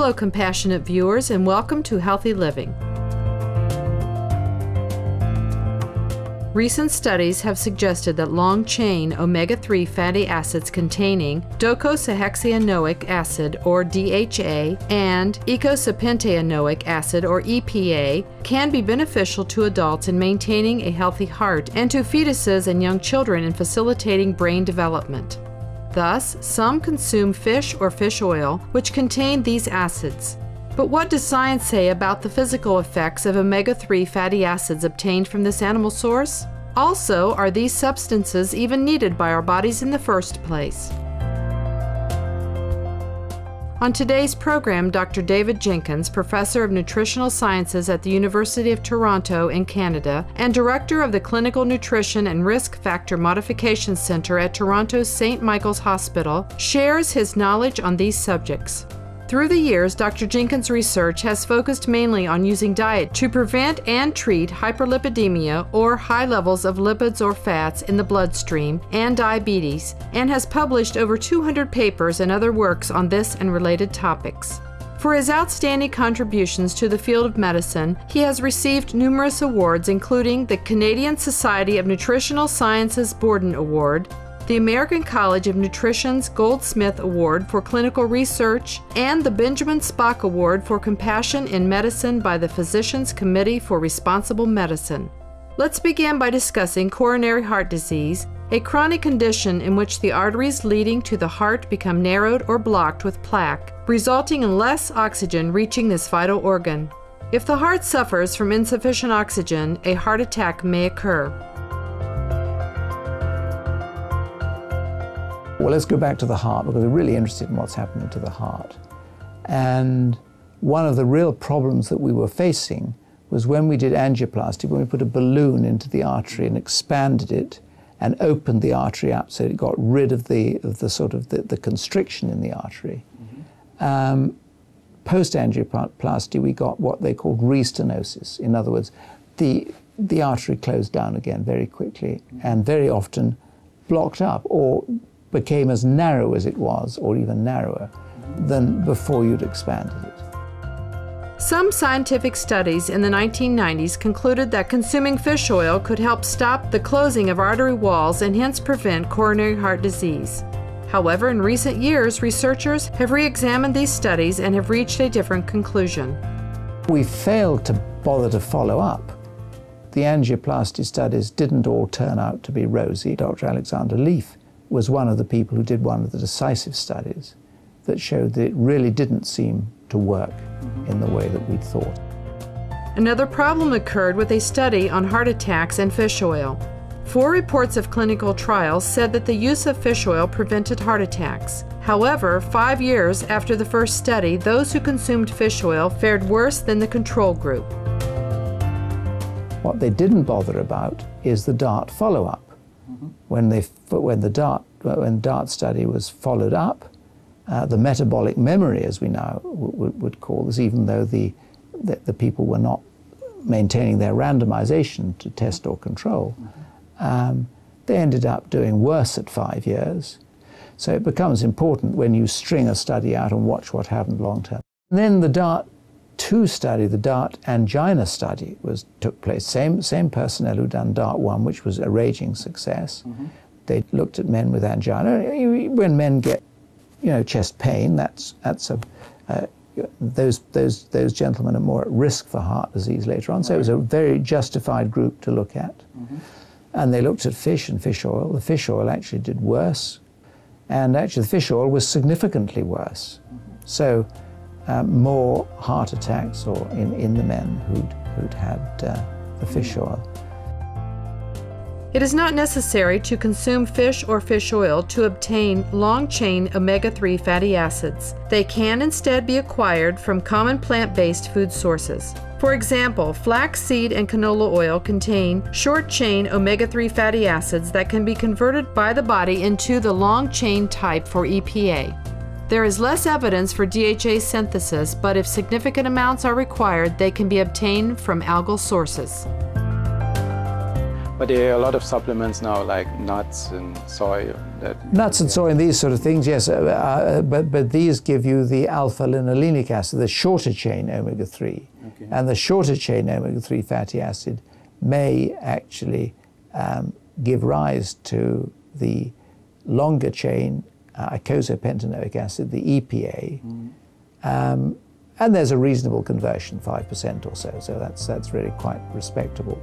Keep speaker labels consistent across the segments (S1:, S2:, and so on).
S1: Hello, compassionate viewers, and welcome to Healthy Living. Recent studies have suggested that long-chain omega-3 fatty acids containing docosahexaenoic acid, or DHA, and eicosapentaenoic acid, or EPA, can be beneficial to adults in maintaining a healthy heart and to fetuses and young children in facilitating brain development. Thus, some consume fish or fish oil, which contain these acids. But what does science say about the physical effects of omega-3 fatty acids obtained from this animal source? Also, are these substances even needed by our bodies in the first place? On today's program, Dr. David Jenkins, Professor of Nutritional Sciences at the University of Toronto in Canada and Director of the Clinical Nutrition and Risk Factor Modification Center at Toronto's St. Michael's Hospital, shares his knowledge on these subjects. Through the years, Dr. Jenkins' research has focused mainly on using diet to prevent and treat hyperlipidemia, or high levels of lipids or fats in the bloodstream, and diabetes, and has published over 200 papers and other works on this and related topics. For his outstanding contributions to the field of medicine, he has received numerous awards, including the Canadian Society of Nutritional Sciences Borden Award, the American College of Nutrition's Goldsmith Award for Clinical Research, and the Benjamin Spock Award for Compassion in Medicine by the Physicians Committee for Responsible Medicine. Let's begin by discussing coronary heart disease, a chronic condition in which the arteries leading to the heart become narrowed or blocked with plaque, resulting in less oxygen reaching this vital organ. If the heart suffers from insufficient oxygen, a heart attack may occur.
S2: Well, let's go back to the heart, because we're really interested in what's happening to the heart. And one of the real problems that we were facing was when we did angioplasty, when we put a balloon into the artery and expanded it and opened the artery up so it got rid of the constriction in the artery. Post-angioplasty, we got what they called restenosis. In other words, the artery closed down again very quickly and very often blocked up, or became as narrow as it was, or even narrower than before you'd expanded it.
S1: Some scientific studies in the 1990s concluded that consuming fish oil could help stop the closing of artery walls and hence prevent coronary heart disease. However, in recent years, researchers have re-examined these studies and have reached a different conclusion.
S2: We failed to bother to follow up. The angioplasty studies didn't all turn out to be rosy. Dr. Alexander Leaf was one of the people who did one of the decisive studies that showed that it really didn't seem to work in the way that we'd thought.
S1: Another problem occurred with a study on heart attacks and fish oil. 4 reports of clinical trials said that the use of fish oil prevented heart attacks. However, 5 years after the first study, those who consumed fish oil fared worse than the control group.
S2: What they didn't bother about is the DART follow-up. When the DART study was followed up, the metabolic memory, as we now would call this, even though the people were not maintaining their randomization to test or control, they ended up doing worse at 5 years. So it becomes important when you string a study out and watch what happened long term. And then the DART-2 study, the DART angina study, took place. Same personnel who'd done DART-1, which was a raging success. They looked at men with angina. When men get, chest pain, those gentlemen are more at risk for heart disease later on. So it was a very justified group to look at. And they looked at fish and fish oil. The fish oil actually did worse, and actually the fish oil was significantly worse. So more heart attacks in the men who'd had the fish oil.
S1: It is not necessary to consume fish or fish oil to obtain long-chain omega-3 fatty acids. They can instead be acquired from common plant-based food sources. For example, flaxseed and canola oil contain short-chain omega-3 fatty acids that can be converted by the body into the long-chain type for EPA. There is less evidence for DHA synthesis, but if significant amounts are required, they can be obtained from algal sources.
S3: But there are a lot of supplements now, like nuts and soy.
S2: Nuts and soy and these sort of things, yes, but these give you the alpha-linolenic acid, the shorter chain omega-3.
S3: Okay. And
S2: the shorter chain omega-3 fatty acid may actually give rise to the longer chain eicosapentaenoic acid, the EPA. Mm. And there's a reasonable conversion, 5% or so, so that's really quite respectable.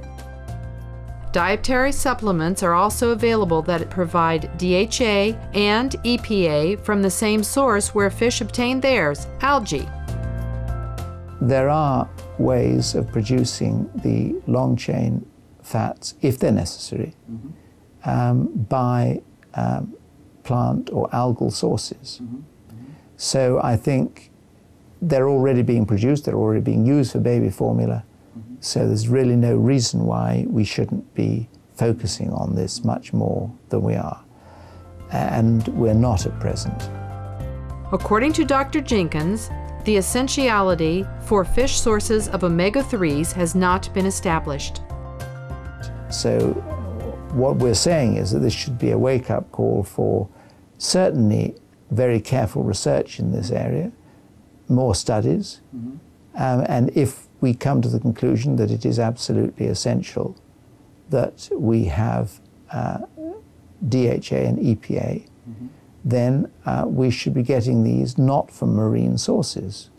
S1: Dietary supplements are also available that provide DHA and EPA from the same source where fish obtain theirs, algae.
S2: There are ways of producing the long-chain fats, if they're necessary, by plant or algal sources. So I think they're already being produced, they're already being used for baby formula. So there's really no reason why we shouldn't be focusing on this much more than we are. And we're not at present.
S1: According to Dr. Jenkins, the essentiality for fish sources of omega-3s has not been established.
S2: So what we're saying is that this should be a wake-up call for certainly very careful research in this area, more studies, and if we come to the conclusion that it is absolutely essential that we have DHA and EPA, then we should be getting these not from marine sources.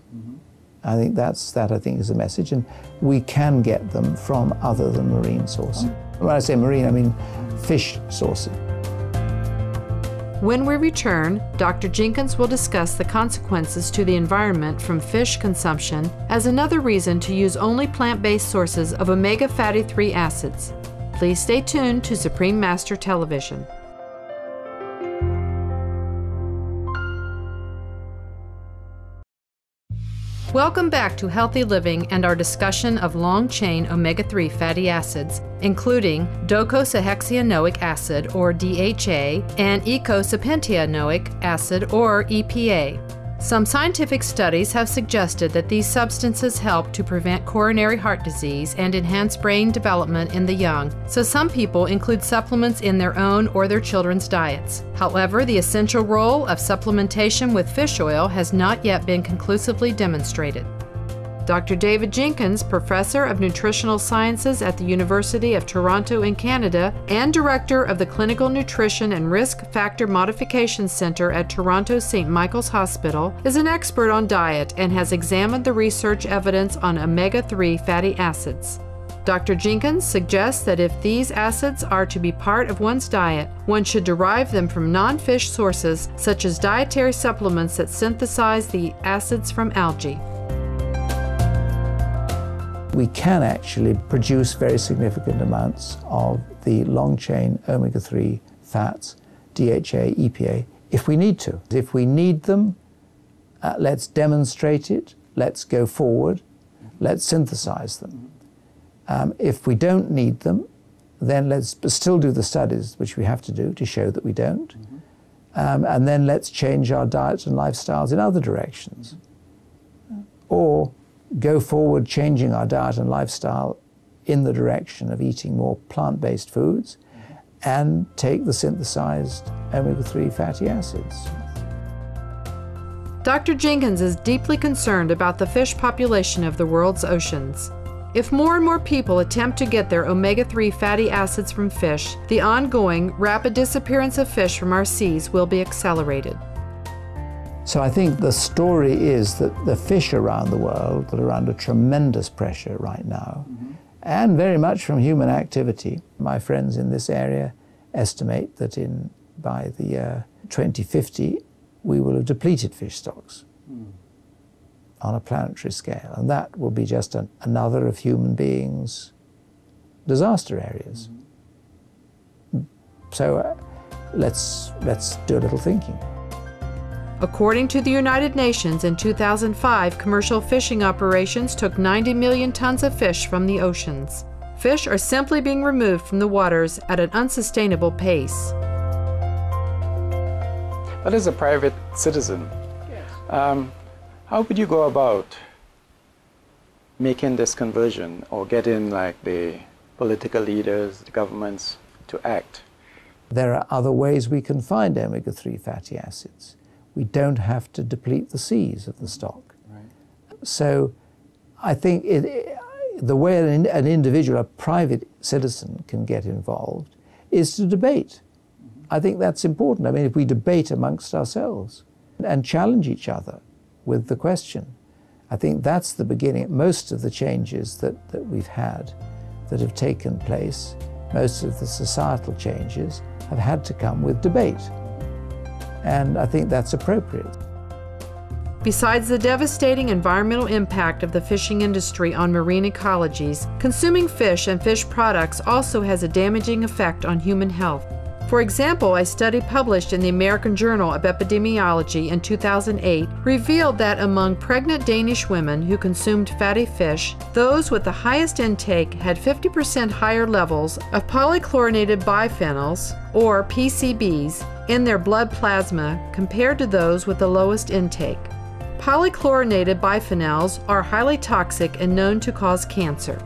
S2: I think that I think is the message, and we can get them from other than marine sources. When I say marine, I mean fish sources.
S1: When we return, Dr. Jenkins will discuss the consequences to the environment from fish consumption as another reason to use only plant-based sources of omega fatty 3 acids. Please stay tuned to Supreme Master Television. Welcome back to Healthy Living and our discussion of long-chain omega-3 fatty acids, including docosahexaenoic acid, or DHA, and eicosapentaenoic acid, or EPA. Some scientific studies have suggested that these substances help to prevent coronary heart disease and enhance brain development in the young, so some people include supplements in their own or their children's diets. However, the essential role of supplementation with fish oil has not yet been conclusively demonstrated. Dr. David Jenkins, Professor of Nutritional Sciences at the University of Toronto in Canada and Director of the Clinical Nutrition and Risk Factor Modification Center at Toronto St. Michael's Hospital, is an expert on diet and has examined the research evidence on omega-3 fatty acids. Dr. Jenkins suggests that if these acids are to be part of one's diet, one should derive them from non-fish sources such as dietary supplements that synthesize the acids from algae.
S2: We can actually produce very significant amounts of the long-chain omega-3 fats, DHA, EPA, if we need to. If we need them, let's demonstrate it, let's go forward, let's synthesize them. If we don't need them, then let's still do the studies which we have to do to show that we don't. And then let's change our diets and lifestyles in other directions. Or go forward changing our diet and lifestyle in the direction of eating more plant-based foods and take the synthesized omega-3 fatty acids.
S1: Dr. Jenkins is deeply concerned about the fish population of the world's oceans. If more and more people attempt to get their omega-3 fatty acids from fish, the ongoing rapid disappearance of fish from our seas will be accelerated.
S2: So I think the story is that the fish around the world are under tremendous pressure right now, and very much from human activity. My friends in this area estimate that by the year 2050, we will have depleted fish stocks on a planetary scale, and that will be just another of human beings' disaster areas. So let's do a little thinking.
S1: According to the United Nations, in 2005, commercial fishing operations took 90 million tons of fish from the oceans. Fish are simply being removed from the waters at an unsustainable pace.
S3: But as a private citizen, how would you go about making this conversion or getting like the political leaders, the governments, to act?
S2: There are other ways we can find omega-3 fatty acids. We don't have to deplete the seas of the stock.
S3: Right.
S2: So I think the way an individual, a private citizen can get involved is to debate. I think that's important. I mean, if we debate amongst ourselves and challenge each other with the question, I think that's the beginning. Most of the changes that we've had that have taken place, most of the societal changes, have had to come with debate. And I think that's appropriate.
S1: Besides the devastating environmental impact of the fishing industry on marine ecologies, consuming fish and fish products also has a damaging effect on human health. For example, a study published in the American Journal of Epidemiology in 2008 revealed that among pregnant Danish women who consumed fatty fish, those with the highest intake had 50% higher levels of polychlorinated biphenyls, or PCBs, in their blood plasma compared to those with the lowest intake. Polychlorinated biphenyls are highly toxic and known to cause cancer.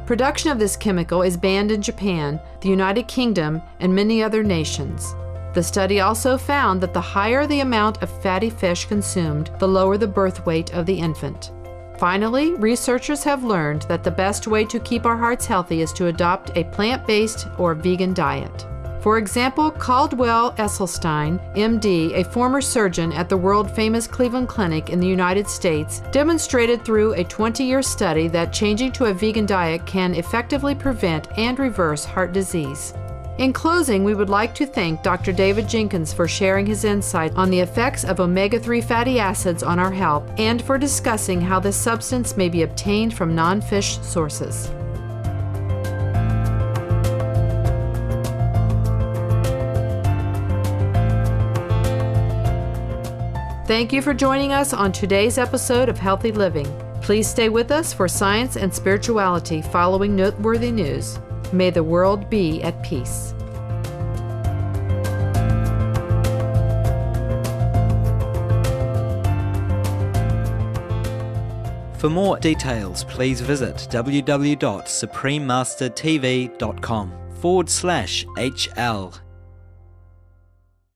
S1: Production of this chemical is banned in Japan, the United Kingdom, and many other nations. The study also found that the higher the amount of fatty fish consumed, the lower the birth weight of the infant. Finally, researchers have learned that the best way to keep our hearts healthy is to adopt a plant-based or vegan diet. For example, Caldwell Esselstyn, MD, a former surgeon at the world-famous Cleveland Clinic in the United States, demonstrated through a 20-year study that changing to a vegan diet can effectively prevent and reverse heart disease. In closing, we would like to thank Dr. David Jenkins for sharing his insight on the effects of omega-3 fatty acids on our health and for discussing how this substance may be obtained from non-fish sources. Thank you for joining us on today's episode of Healthy Living. Please stay with us for science and spirituality following noteworthy news. May the world be at peace.
S4: For more details, please visit www.suprememastertv.com/HL.